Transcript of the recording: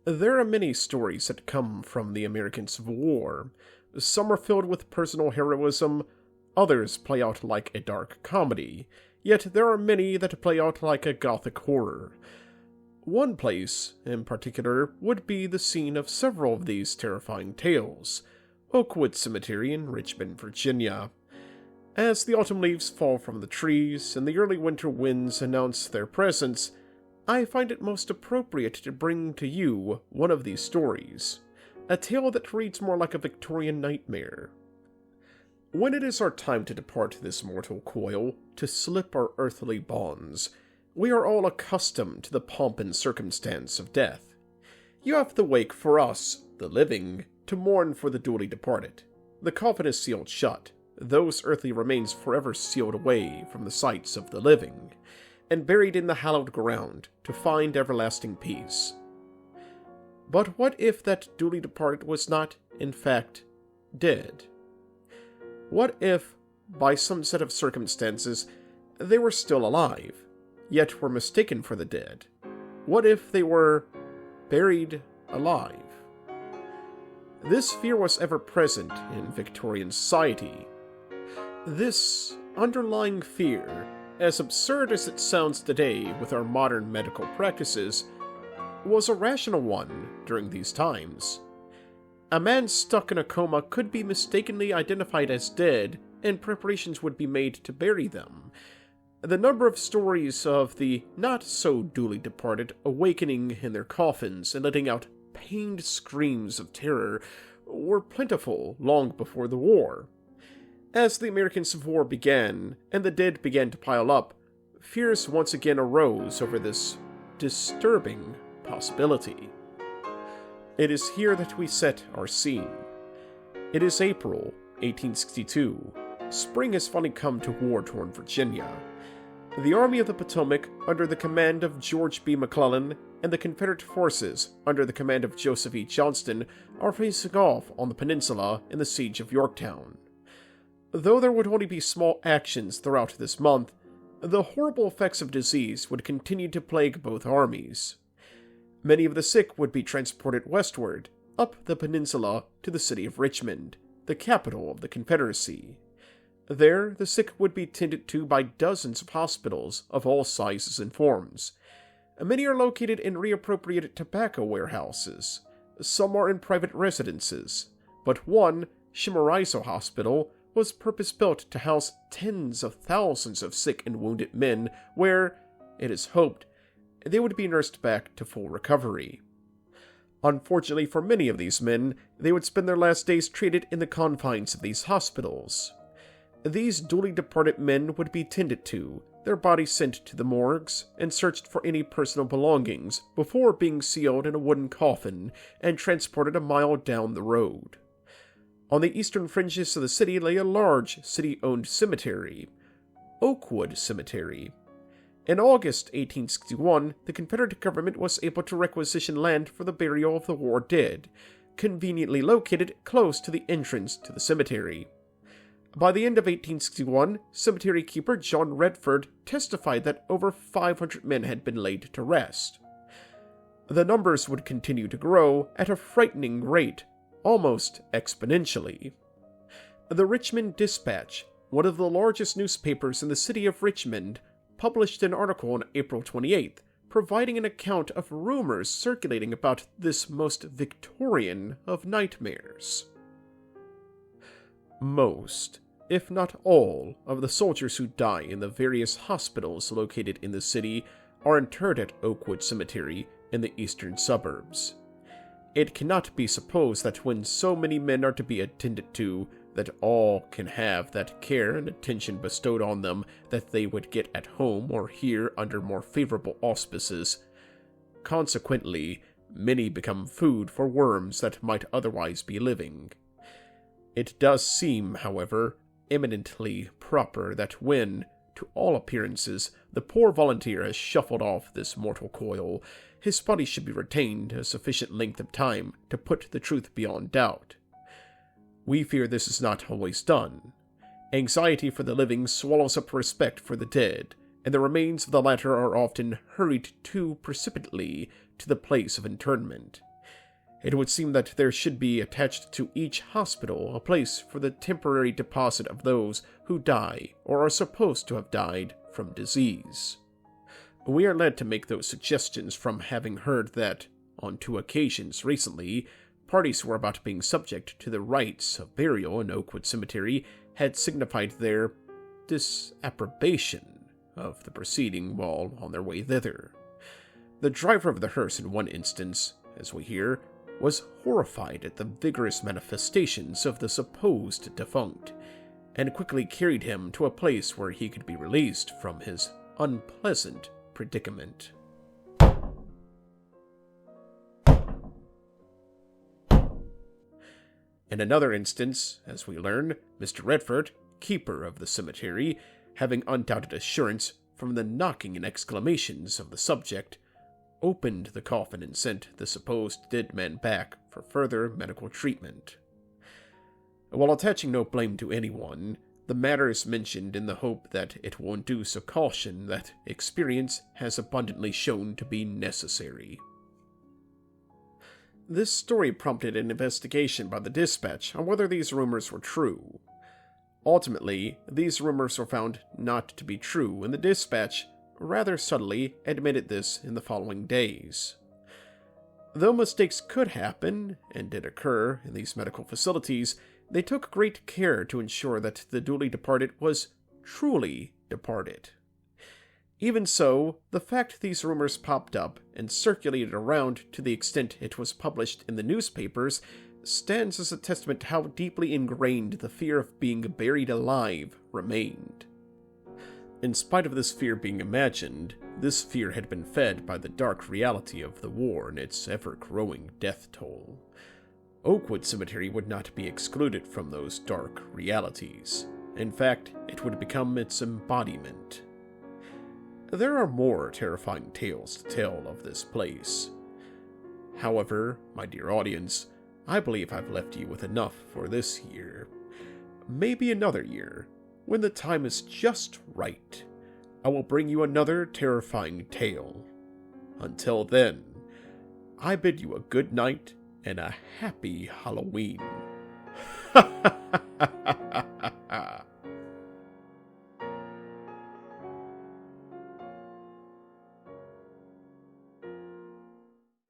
There are many stories that come from the American Civil War. Some are filled with personal heroism, others play out like a dark comedy, yet there are many that play out like a gothic horror. One place, in particular, would be the scene of several of these terrifying tales: Oakwood Cemetery in Richmond, Virginia. As the autumn leaves fall from the trees and the early winter winds announce their presence, I find it most appropriate to bring to you one of these stories, a tale that reads more like a Victorian nightmare. When it is our time to depart this mortal coil, to slip our earthly bonds, we are all accustomed to the pomp and circumstance of death. You have to wake for us, the living, to mourn for the duly departed. The coffin is sealed shut, those earthly remains forever sealed away from the sights of the living, and buried in the hallowed ground to find everlasting peace. But what if that duly departed was not, in fact, dead? What if, by some set of circumstances, they were still alive, yet were mistaken for the dead? What if they were buried alive? This fear was ever present in Victorian society. This underlying fear, as absurd as it sounds today with our modern medical practices, was a rational one during these times. A man stuck in a coma could be mistakenly identified as dead, and preparations would be made to bury them. The number of stories of the not-so-duly departed awakening in their coffins and letting out pained screams of terror were plentiful long before the war. As the American Civil War began, and the dead began to pile up, fears once again arose over this disturbing possibility. It is here that we set our scene. It is April 1862. Spring has finally come to war-torn Virginia. The Army of the Potomac, under the command of George B. McClellan, and the Confederate forces, under the command of Joseph E. Johnston, are facing off on the peninsula in the siege of Yorktown. Though there would only be small actions throughout this month, the horrible effects of disease would continue to plague both armies. Many of the sick would be transported westward, up the peninsula to the city of Richmond, the capital of the Confederacy. There, the sick would be tended to by dozens of hospitals of all sizes and forms. Many are located in reappropriated tobacco warehouses. Some are in private residences, but one, Chimerizo Hospital, was purpose-built to house tens of thousands of sick and wounded men where, it is hoped, they would be nursed back to full recovery. Unfortunately for many of these men, they would spend their last days treated in the confines of these hospitals. These duly departed men would be tended to, their bodies sent to the morgues, and searched for any personal belongings before being sealed in a wooden coffin and transported a mile down the road. On the eastern fringes of the city lay a large city-owned cemetery, Oakwood Cemetery. In August 1861, the Confederate government was able to requisition land for the burial of the war dead, conveniently located close to the entrance to the cemetery. By the end of 1861, cemetery keeper John Redford testified that over 500 men had been laid to rest. The numbers would continue to grow at a frightening rate, almost exponentially. The Richmond Dispatch, one of the largest newspapers in the city of Richmond, published an article on April 28th, providing an account of rumors circulating about this most Victorian of nightmares. Most, if not all, of the soldiers who die in the various hospitals located in the city are interred at Oakwood Cemetery in the eastern suburbs. It cannot be supposed that when so many men are to be attended to, that all can have that care and attention bestowed on them that they would get at home or here under more favorable auspices. Consequently, many become food for worms that might otherwise be living. It does seem, however, eminently proper that when, to all appearances, the poor volunteer has shuffled off this mortal coil, his body should be retained a sufficient length of time to put the truth beyond doubt. We fear this is not always done. Anxiety for the living swallows up respect for the dead, and the remains of the latter are often hurried too precipitately to the place of interment. It would seem that there should be attached to each hospital a place for the temporary deposit of those who die or are supposed to have died from disease. We are led to make those suggestions from having heard that, on 2 occasions recently, parties who were about being subject to the rites of burial in Oakwood Cemetery had signified their disapprobation of the proceeding while on their way thither. The driver of the hearse in one instance, as we hear, was horrified at the vigorous manifestations of the supposed defunct, and quickly carried him to a place where he could be released from his unpleasant predicament. In another instance, as we learn, Mr. Redford, keeper of the cemetery, having undoubted assurance from the knocking and exclamations of the subject, opened the coffin and sent the supposed dead man back for further medical treatment. While attaching no blame to anyone, the matter is mentioned in the hope that it will induce a caution that experience has abundantly shown to be necessary. This story prompted an investigation by the Dispatch on whether these rumors were true. Ultimately, these rumors were found not to be true, and the Dispatch rather subtly admitted this in the following days. Though mistakes could happen, and did occur, in these medical facilities, they took great care to ensure that the duly departed was truly departed. Even so, the fact these rumors popped up and circulated around to the extent it was published in the newspapers stands as a testament to how deeply ingrained the fear of being buried alive remained. In spite of this fear being imagined, this fear had been fed by the dark reality of the war and its ever-growing death toll. Oakwood Cemetery would not be excluded from those dark realities. In fact, it would become its embodiment. There are more terrifying tales to tell of this place. However, my dear audience, I believe I've left you with enough for this year. Maybe another year, when the time is just right, I will bring you another terrifying tale. Until then, I bid you a good night and a happy Halloween.